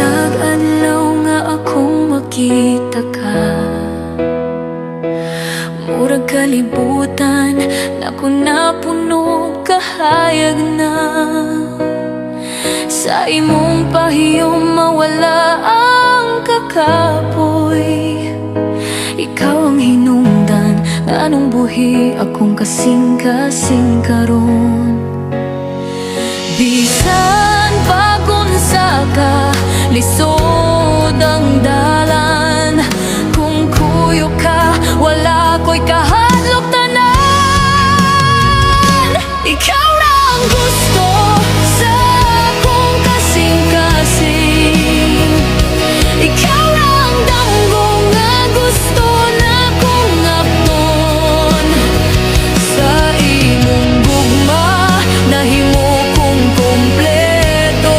Bisag adlaw nga akong makita ka, murag kalibutan naku napuno kahayag na. Sa imong pahiyom mawala ang kakapoy. Ikaw ang hinungdan nganong buhi akong kasing-kasing karon. Bisan pagunsa ka lisod ang dalan, kung kuyo ka wala ko'y kahadlok tanan. Ikaw na ang gusto sa akong kasing-kasing, ikaw na ang damgo nga gusto na kong apton. Sa imong gugma nahimo kong kompleto,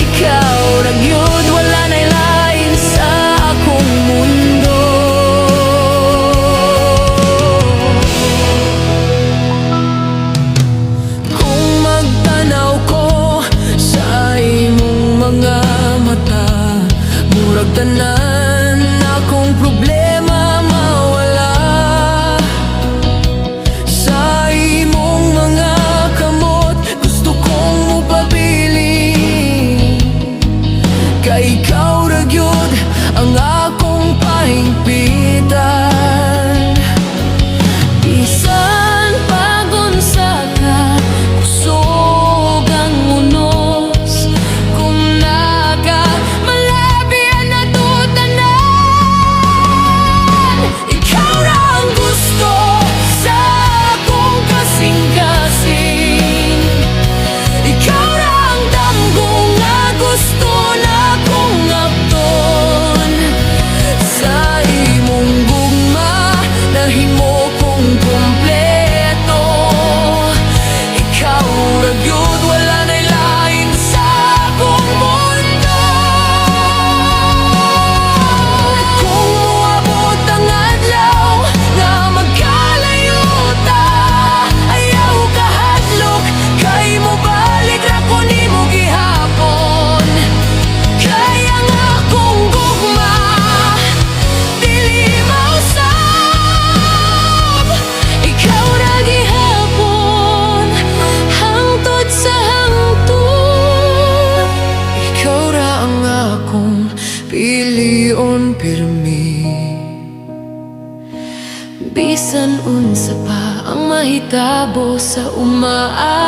ikaw ra gyud wala na'y lain sa akong mundo. Kung magtanaw ko sa imong mga mata, murag tanan akong problema mawala. Sa imong mga kamot gusto kong mupabiling, kay ikaw ra gyud ang akong pahingpitan. Bisan pagunsa ka kusog ang unos, kung naka malabian na to tanan. Ikaw ra ang gusto sa akong kasing-kasing, ikaw ra ang damgo nga gusto na kong apton. Sa imong gugma nahimo kong kompleto, ikaw ra gyud wala na'y lain sa akong mundo. Kung moabot ang adlaw nga magkalayo ta, ayaw kahadlok kay mobalik ra ko nimo gihapon. Kaya ang akong gugma dili mausab, ikaw ra gihapon hangtod sa hangtod. Ikaw ra ang akong pilion pirmi, bisan unsa pa ang mahitabo sa umaa.